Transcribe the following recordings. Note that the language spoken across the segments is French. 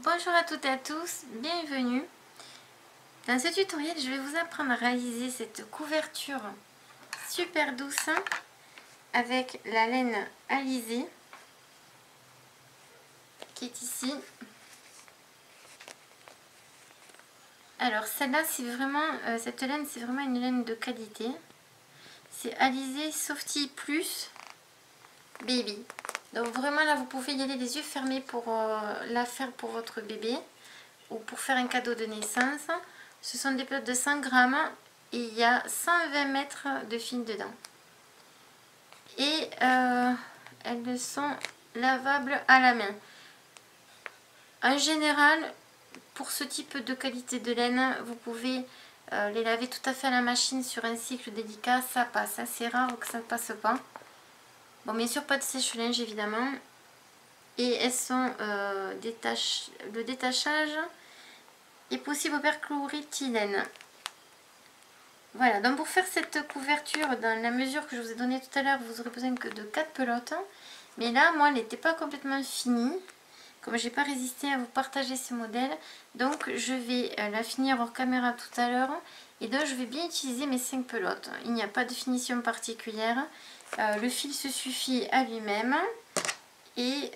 Bonjour à toutes et à tous, bienvenue. Dans ce tutoriel, je vais vous apprendre à réaliser cette couverture super douce avec la laine alizée qui est ici. Alors celle-là, c'est vraiment, cette laine, c'est vraiment une laine de qualité. C'est Alizé Softy Plus Baby. Donc vraiment là, vous pouvez y aller les yeux fermés pour la faire pour votre bébé ou pour faire un cadeau de naissance. Ce sont des pelotes de 100 grammes et il y a 120 mètres de fil dedans. Et elles sont lavables à la main. En général, pour ce type de qualité de laine, vous pouvez les laver tout à fait à la machine sur un cycle délicat, ça passe. C'est rare que ça ne passe pas. Bon, bien sûr, pas de sèche-linge évidemment. Et elles sont le détachage est possible au perchloréthylène. Voilà, donc pour faire cette couverture, dans la mesure que je vous ai donnée tout à l'heure, vous aurez besoin que de 4 pelotes. Mais là, moi, elle n'était pas complètement finie. Comme j'ai pas résisté à vous partager ce modèle, donc je vais la finir hors caméra tout à l'heure. Et donc je vais bien utiliser mes 5 pelotes. Il n'y a pas de finition particulière. Le fil se suffit à lui-même. Et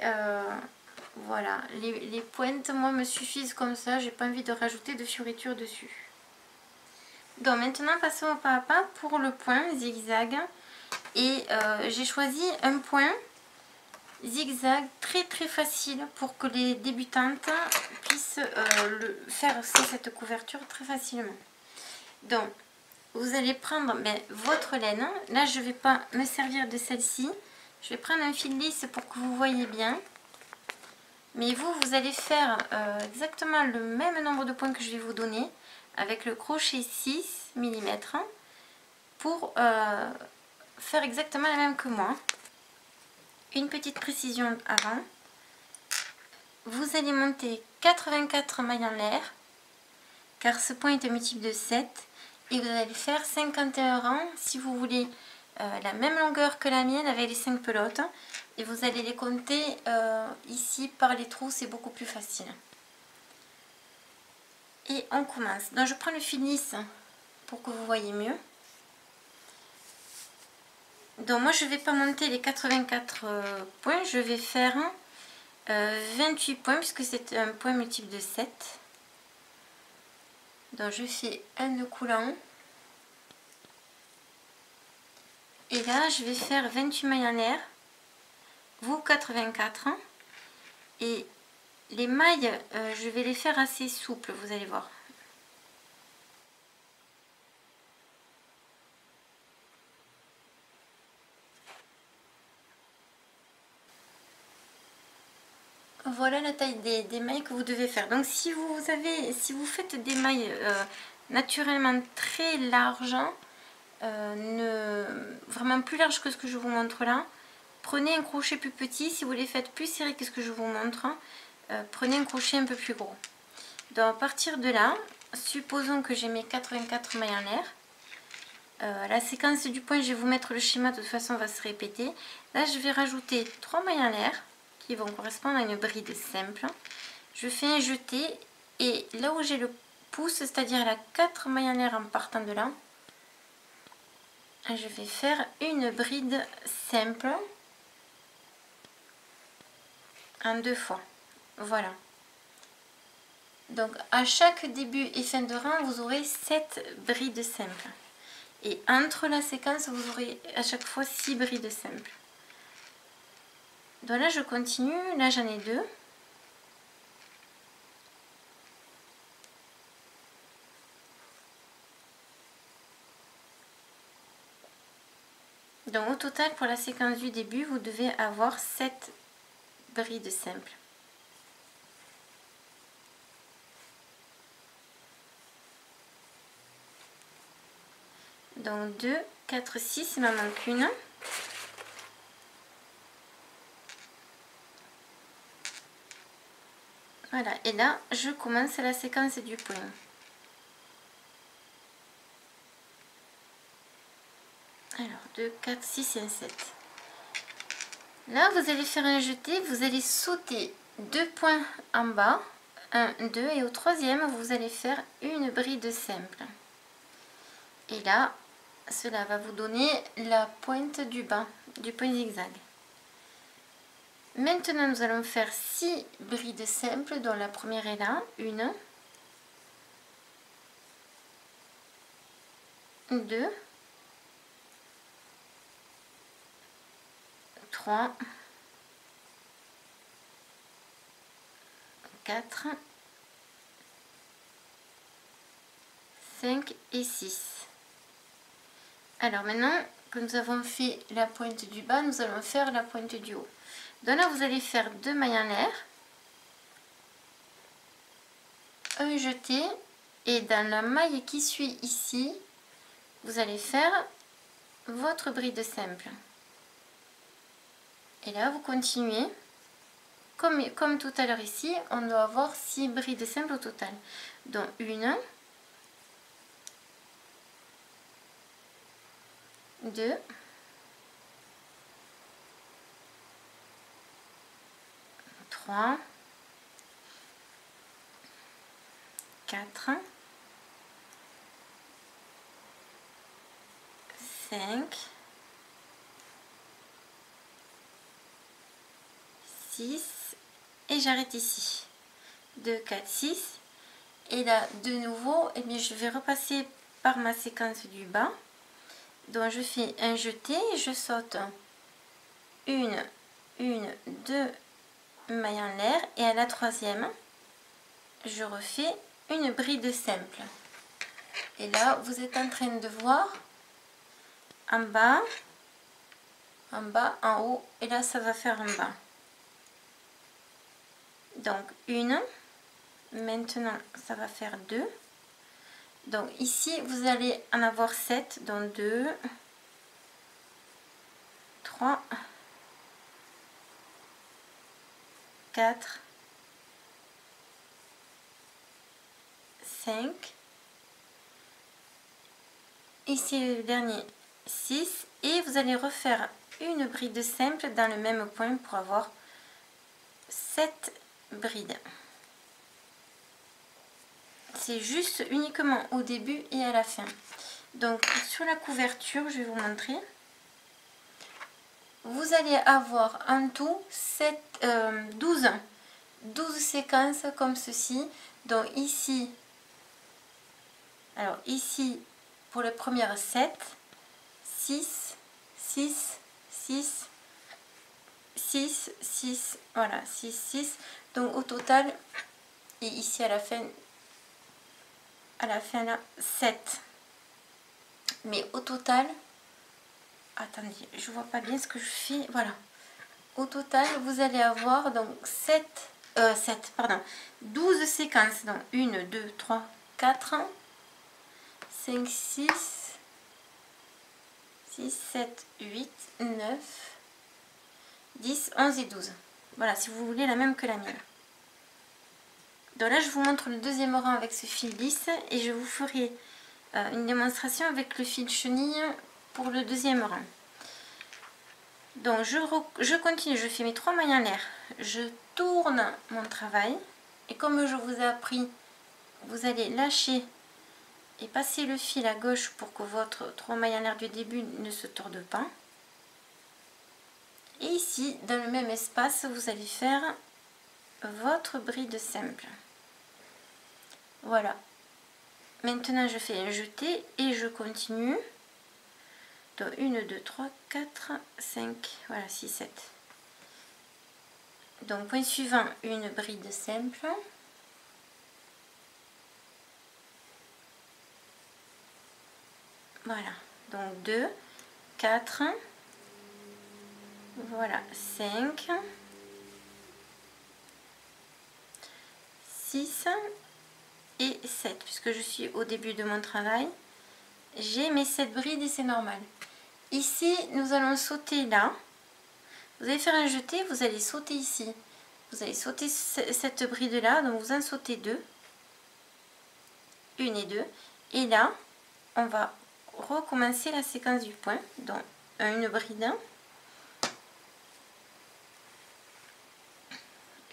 voilà, les pointes, moi, me suffisent comme ça. J'ai pas envie de rajouter de fioritures dessus. Donc maintenant passons au pas à pas pour le point zigzag. Et j'ai choisi un point zigzag très facile pour que les débutantes puissent faire cette couverture très facilement. Donc vous allez prendre votre laine. Là je ne vais pas me servir de celle-ci. Je vais prendre un fil lisse pour que vous voyez bien. Mais vous allez faire exactement le même nombre de points que je vais vous donner avec le crochet 6 mm pour faire exactement la même que moi. Une petite précision avant. Vous allez monter 84 mailles en l'air car ce point est un multiple de 7 et vous allez faire 51 rangs si vous voulez la même longueur que la mienne avec les 5 pelotes et vous allez les compter ici par les trous, c'est beaucoup plus facile. Et on commence. Donc je prends le fil lisse pour que vous voyez mieux. Donc moi je ne vais pas monter les 84 points, je vais faire 28 points puisque c'est un point multiple de 7. Donc je fais un nœud coulant. Et là je vais faire 28 mailles en l'air. Vous 84. Et les mailles, je vais les faire assez souples, vous allez voir. Voilà la taille des mailles que vous devez faire. Donc si vous faites des mailles naturellement très larges, vraiment plus larges que ce que je vous montre là, prenez un crochet plus petit. Si vous les faites plus serrés que ce que je vous montre, prenez un crochet un peu plus gros. Donc à partir de là, supposons que j'ai mes 84 mailles en l'air. La séquence du point, je vais vous mettre le schéma, de toute façon va se répéter. Là je vais rajouter 3 mailles en l'air qui vont correspondre à une bride simple. Je fais un jeté et là où j'ai le pouce, c'est-à-dire la 4 mailles en l'air en partant de là, je vais faire une bride simple en 2 fois. Voilà. Donc à chaque début et fin de rang, vous aurez 7 brides simples. Et entre la séquence, vous aurez à chaque fois 6 brides simples. Donc là, je continue. Là, j'en ai 2. Donc au total, pour la séquence du début, vous devez avoir 7 brides simples. Donc 2, 4, 6, il m'en manque une. Voilà, et là, je commence la séquence du point. Alors, 2, 4, 6 et 7. Là, vous allez faire un jeté, vous allez sauter 2 points en bas, 1, 2 et au troisième vous allez faire une bride simple. Et là, cela va vous donner la pointe du bas du point zigzag. Maintenant, nous allons faire 6 brides simples, dont la première est là, 1, 2, 3, 4, 5 et 6. Alors maintenant que nous avons fait la pointe du bas, nous allons faire la pointe du haut. Donc là, vous allez faire 2 mailles en l'air, un jeté, et dans la maille qui suit ici, vous allez faire votre bride simple. Et là, vous continuez. Comme tout à l'heure ici, on doit avoir 6 brides simples au total. Donc 1, 2, 3, 4, 5, 6 et j'arrête ici. 2, 4, 6. Et là, de nouveau, eh bien, je vais repasser par ma séquence du bas. Donc, je fais un jeté et je saute une, 2 mailles en l'air. Et à la troisième, je refais une bride simple. Et là, vous êtes en train de voir en bas, en haut. Et là, ça va faire en bas. Donc, 1. Maintenant, ça va faire 2. Donc ici, vous allez en avoir 7. Donc 2, 3, 4, 5. Ici, le dernier, 6. Et vous allez refaire une bride simple dans le même point pour avoir 7 brides. C'est juste uniquement au début et à la fin. Donc sur la couverture, je vais vous montrer. Vous allez avoir en tout 12 séquences comme ceci. Donc ici, alors ici pour les premières 7, 6, 6, 6, 6, 6, voilà, 6, 6. Donc au total, et ici à la fin là, 7. Mais au total, attendez, je vois pas bien ce que je fais, voilà. Au total, vous allez avoir donc 12 séquences. Donc 1, 2, 3, 4, 5, 6, 7, 8, 9, 10, 11 et 12. Voilà, si vous voulez la même que la mienne. Donc là, je vous montre le deuxième rang avec ce fil lisse et je vous ferai une démonstration avec le fil chenille pour le deuxième rang. Donc je continue, je fais mes 3 mailles en l'air, je tourne mon travail et comme je vous ai appris, vous allez lâcher et passer le fil à gauche pour que votre 3 mailles en l'air du début ne se torde pas. Et ici, dans le même espace, vous allez faire votre bride simple. Voilà. Maintenant, je fais un jeté et je continue. Donc 1, 2, 3, 4, 5, voilà, 6, 7. Donc point suivant, une bride simple. Voilà, donc 2, 4, voilà, 5, 6 et 7, puisque je suis au début de mon travail. J'ai mes 7 brides et c'est normal. Ici, nous allons sauter là. Vous allez faire un jeté, vous allez sauter ici. Vous allez sauter cette bride là, donc vous en sautez 2. 1 et 2. Et là, on va recommencer la séquence du point. Donc, une bride.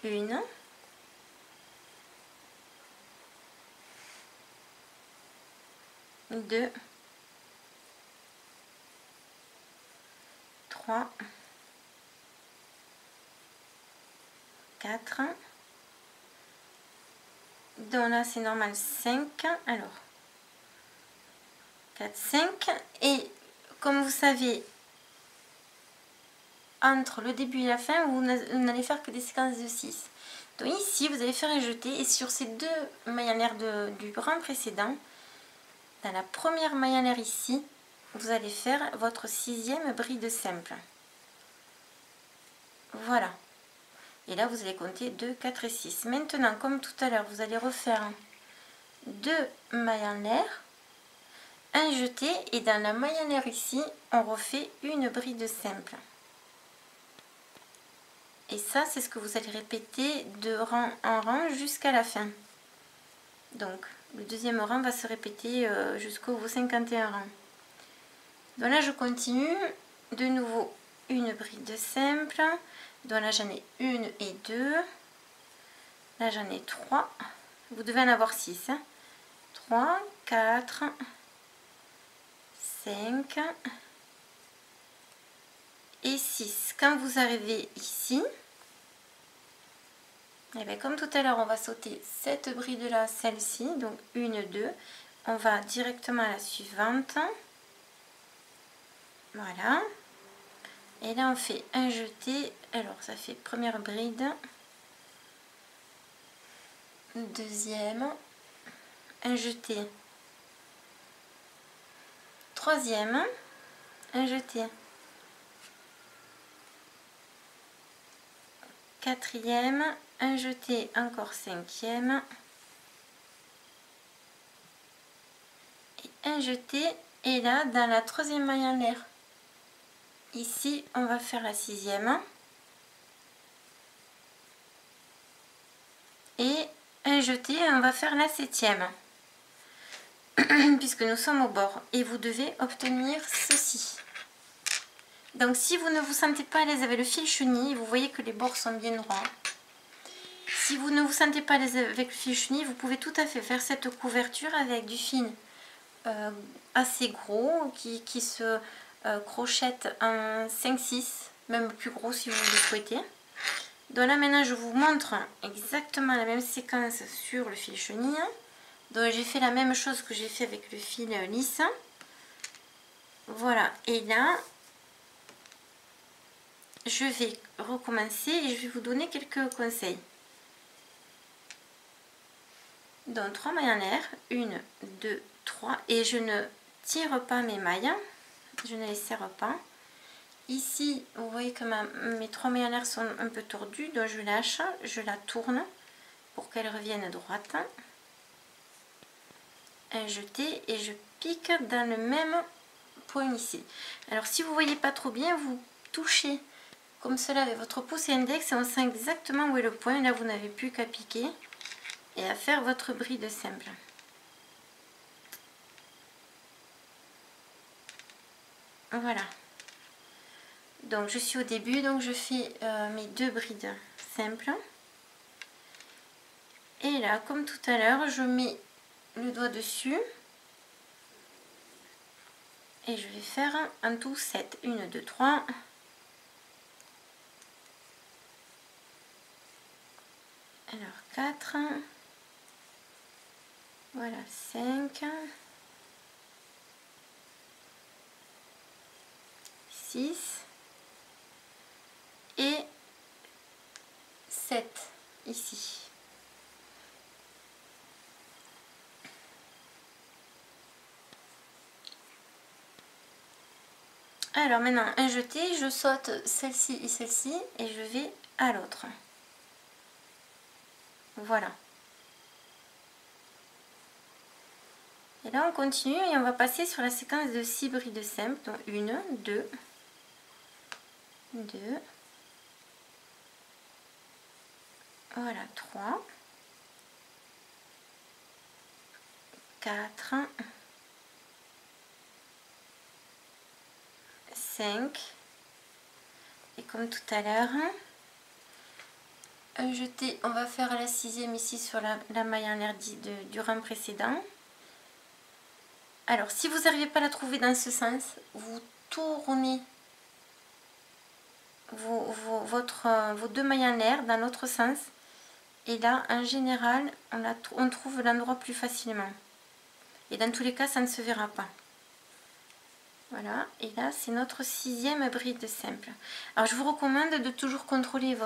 1. 2, 3, 4. Donc là c'est normal 5. Alors 4, 5. Et comme vous savez, entre le début et la fin, vous n'allez faire que des séquences de 6. Donc ici, vous allez faire un jeté. Et sur ces deux mailles en l'air du rang précédent, dans la première maille en l'air ici, vous allez faire votre 6e bride simple. Voilà. Et là, vous allez compter 2, 4 et 6. Maintenant, comme tout à l'heure, vous allez refaire 2 mailles en l'air, un jeté. Et dans la maille en l'air ici, on refait une bride simple. Et ça, c'est ce que vous allez répéter de rang en rang jusqu'à la fin. Donc, le deuxième rang va se répéter jusqu'au 51 rang. Donc là, je continue. De nouveau, une bride simple. Donc là, j'en ai une et deux. Là, j'en ai 3. Vous devez en avoir 6. 3, 4, 5 et 6. Quand vous arrivez ici, et bien comme tout à l'heure, on va sauter cette bride là, celle-ci, donc 1, 2. On va directement à la suivante. Voilà. Et là, on fait un jeté. Alors, ça fait première bride, deuxième, un jeté, troisième, un jeté, quatrième, un jeté, encore cinquième, et un jeté. Et là, dans la troisième maille en l'air, ici, on va faire la sixième. Et un jeté, on va faire la septième. Puisque nous sommes au bord. Et vous devez obtenir ceci. Donc si vous ne vous sentez pas à l'aise avec le fil chenille, vous voyez que les bords sont bien droits. Si vous ne vous sentez pas à l'aise avec le fil chenille, vous pouvez tout à fait faire cette couverture avec du fil assez gros qui se crochette en 5-6, même plus gros si vous le souhaitez. Donc là maintenant je vous montre exactement la même séquence sur le fil chenille. Donc j'ai fait la même chose que j'ai fait avec le fil lisse. Voilà, et là je vais recommencer et je vais vous donner quelques conseils. Donc 3 mailles en l'air, 1, 2, 3, et je ne tire pas mes mailles, je ne les serre pas. Ici, vous voyez que mes 3 mailles en l'air sont un peu tordues, donc je lâche, je la tourne pour qu'elle revienne droite. Un jeté et je pique dans le même point ici. Alors si vous voyez pas trop bien, vous touchez comme cela avec votre pouce et index et on sent exactement où est le point. Là, vous n'avez plus qu'à piquer et à faire votre bride simple. Voilà. Donc je suis au début, donc je fais mes 2 brides simples. Et là, comme tout à l'heure, je mets le doigt dessus. Et je vais faire en tout 7. 1, 2, 3. Alors 4. Voilà, 5. 6. Et 7 ici. Alors maintenant, un jeté, je saute celle-ci et je vais à l'autre. Voilà. Et là, on continue et on va passer sur la séquence de 6 brides simples. Donc 1, 2, 2, voilà, 3, 4, 5, et comme tout à l'heure, un jeté, on va faire la 6e ici sur la maille en l'air du rang précédent. Alors si vous n'arrivez pas à la trouver dans ce sens, vous tournez vos deux mailles en l'air dans l'autre sens. Et là, en général, on trouve l'endroit plus facilement. Et dans tous les cas, ça ne se verra pas. Voilà, et là, c'est notre 6e bride simple. Alors, je vous recommande de toujours contrôler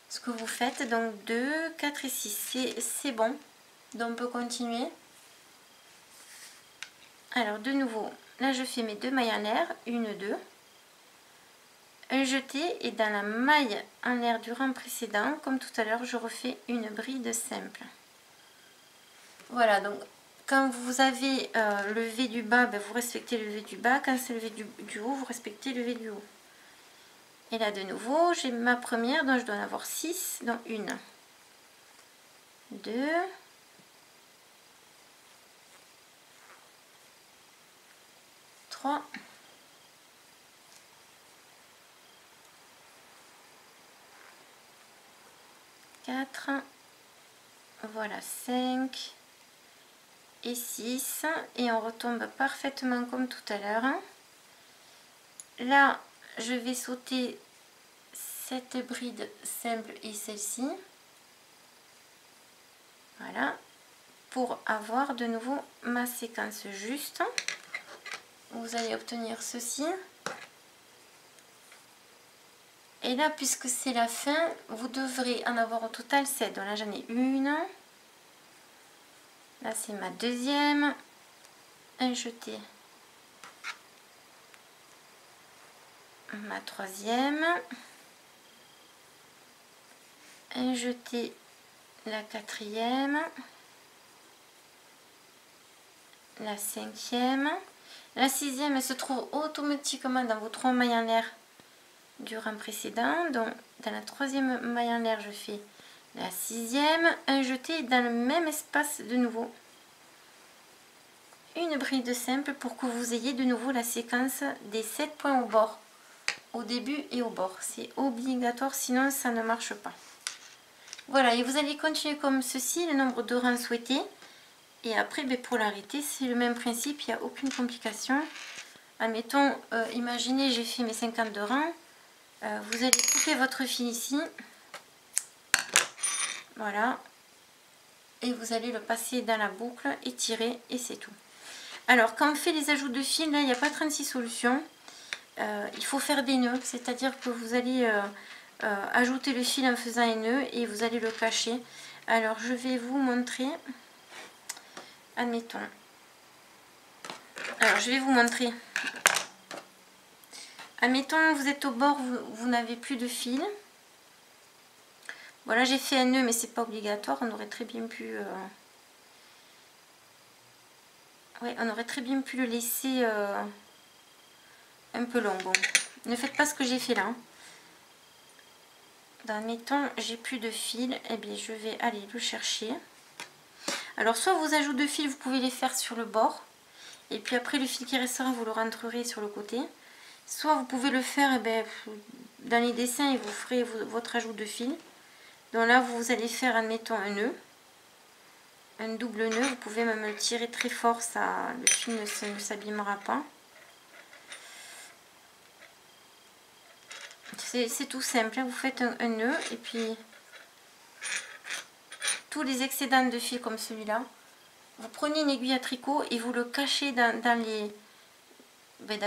ce que vous faites. Donc, 2, 4 et 6, c'est bon. Donc, on peut continuer. Alors, de nouveau, là, je fais mes deux mailles en l'air. 1, 2. Un jeté et dans la maille en l'air du rang précédent, comme tout à l'heure, je refais une bride simple. Voilà, donc quand vous avez le V du bas, ben, vous respectez le V du bas. Quand c'est le V du haut, vous respectez le V du haut. Et là, de nouveau, j'ai ma première, donc je dois en avoir 6. Donc 1, 2, 3, 4, voilà, 5 et 6. Et on retombe parfaitement comme tout à l'heure. Là, je vais sauter cette bride simple et celle-ci. Voilà, pour avoir de nouveau ma séquence juste. Vous allez obtenir ceci. Et là, puisque c'est la fin, vous devrez en avoir au total 7. Donc là, j'en ai une. Là, c'est ma deuxième. Un jeté. Ma troisième. Un jeté. La quatrième. La cinquième. La sixième, elle se trouve automatiquement dans vos 3 mailles en l'air du rang précédent. Donc, dans la troisième maille en l'air, je fais la sixième, un jeté dans le même espace de nouveau. Une bride simple pour que vous ayez de nouveau la séquence des 7 points au bord, au début et au bord. C'est obligatoire, sinon ça ne marche pas. Voilà, et vous allez continuer comme ceci, le nombre de rangs souhaités. Et après, ben, pour l'arrêter, c'est le même principe, il n'y a aucune complication. Admettons, imaginez, j'ai fait mes 52 rangs. Vous allez couper votre fil ici. Voilà. Et vous allez le passer dans la boucle et tirer, et c'est tout. Alors, quand on fait les ajouts de fil, là, il n'y a pas 36 solutions. Il faut faire des nœuds, c'est-à-dire que vous allez ajouter le fil en faisant un nœud et vous allez le cacher. Alors, je vais vous montrer. Admettons. Alors, je vais vous montrer. Admettons, vous êtes au bord, vous n'avez plus de fil. Voilà, j'ai fait un nœud, mais c'est pas obligatoire. On aurait très bien pu... Ouais, on aurait très bien pu le laisser un peu long. Bon, ne faites pas ce que j'ai fait là. Admettons, j'ai plus de fil. Eh bien, je vais aller le chercher. Alors, soit vos ajouts de fil, vous pouvez les faire sur le bord. Et puis après, le fil qui restera, vous le rentrerez sur le côté. Soit vous pouvez le faire eh bien, dans les dessins et vous ferez votre ajout de fil. Donc là, vous allez faire, admettons, un nœud. Un double nœud. Vous pouvez même le tirer très fort, ça, le fil ne s'abîmera pas. C'est tout simple. Vous faites un nœud et puis tous les excédents de fil comme celui-là, vous prenez une aiguille à tricot et vous le cachez dans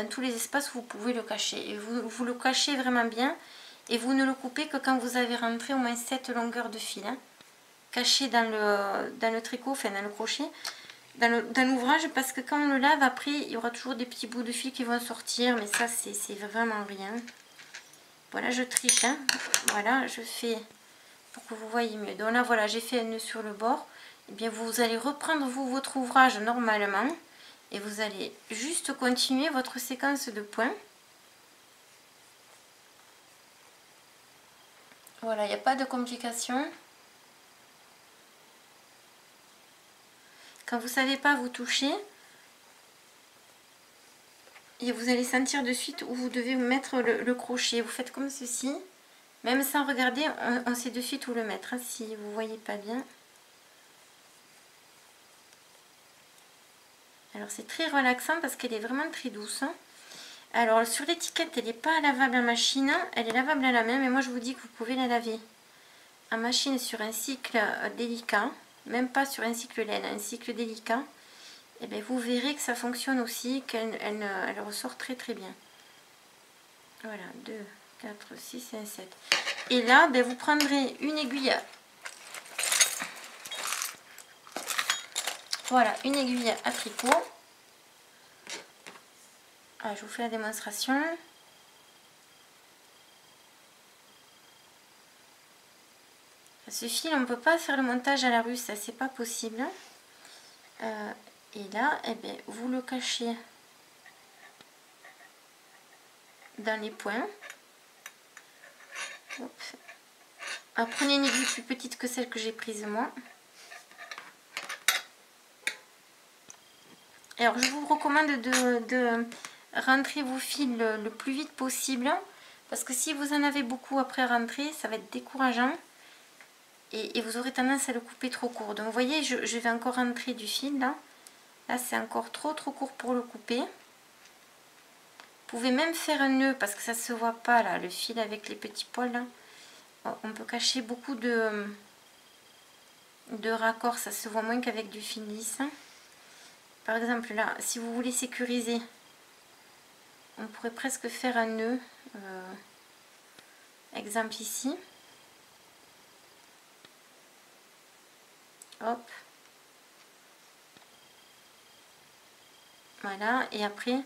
tous les espaces où vous pouvez le cacher. Et vous le cachez vraiment bien. Et vous ne le coupez que quand vous avez rentré au moins 7 longueurs de fil. Hein, caché dans le tricot, enfin dans le crochet, dans l'ouvrage, parce que quand on le lave, après, il y aura toujours des petits bouts de fil qui vont sortir. Mais ça, c'est vraiment rien. Voilà, je triche. Hein. Voilà, je fais pour que vous voyez mieux. Donc là, voilà, j'ai fait un nœud sur le bord. Et bien, vous allez reprendre votre ouvrage normalement. Et vous allez juste continuer votre séquence de points. Voilà, il n'y a pas de complications. Quand vous ne savez pas, vous touchez. Et vous allez sentir de suite où vous devez mettre le crochet. Vous faites comme ceci. Même sans regarder, on sait de suite où le mettre. Hein, si vous ne voyez pas bien. Alors c'est très relaxant parce qu'elle est vraiment très douce. Alors sur l'étiquette, elle n'est pas lavable en machine, elle est lavable à la main, mais moi je vous dis que vous pouvez la laver en machine sur un cycle délicat, même pas sur un cycle laine, un cycle délicat. Et bien vous verrez que ça fonctionne aussi, elle ressort très très bien. Voilà, 2, 4, 6 et 7. Et là, ben, vous prendrez une aiguille. Voilà, une aiguille à tricot. Ah, je vous fais la démonstration. Ce fil, on ne peut pas faire le montage à la russe, ça c'est pas possible. Et là, eh bien, vous le cachez dans les points. Hop. Alors, prenez une aiguille plus petite que celle que j'ai prise moi. Alors je vous recommande de rentrer vos fils le plus vite possible, parce que si vous en avez beaucoup après rentrer, ça va être décourageant et vous aurez tendance à le couper trop court. Donc vous voyez, je vais encore rentrer du fil là. Là c'est encore trop court pour le couper. Vous pouvez même faire un nœud parce que ça se voit pas là, le fil avec les petits poils là. On peut cacher beaucoup de raccords, ça se voit moins qu'avec du fil lisse. Par exemple là, si vous voulez sécuriser, on pourrait presque faire un nœud. Exemple ici. Hop. Voilà, et après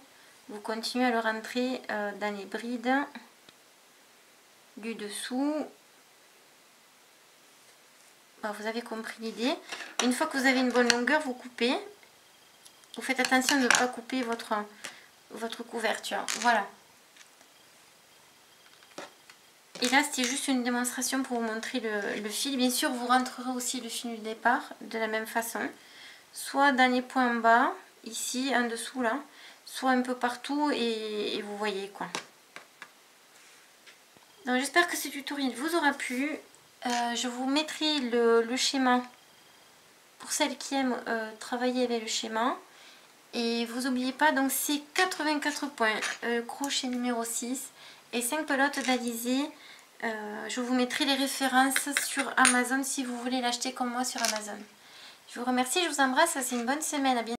vous continuez à le rentrer dans les brides du dessous. Bon, vous avez compris l'idée. Une fois que vous avez une bonne longueur, vous coupez. Vous faites attention de ne pas couper votre couverture. Voilà. Et là, c'était juste une démonstration pour vous montrer le fil. Bien sûr, vous rentrerez aussi le fil du départ de la même façon. Soit dans les points en bas, ici, en dessous, là. Soit un peu partout et vous voyez quoi. Donc j'espère que ce tutoriel vous aura plu. Je vous mettrai le schéma pour celles qui aiment travailler avec le schéma. Et vous n'oubliez pas, donc c'est 84 points, crochet numéro 6 et 5 pelotes d'Alizé. Je vous mettrai les références sur Amazon si vous voulez l'acheter comme moi sur Amazon. Je vous remercie, je vous embrasse, c'est une bonne semaine, à bientôt.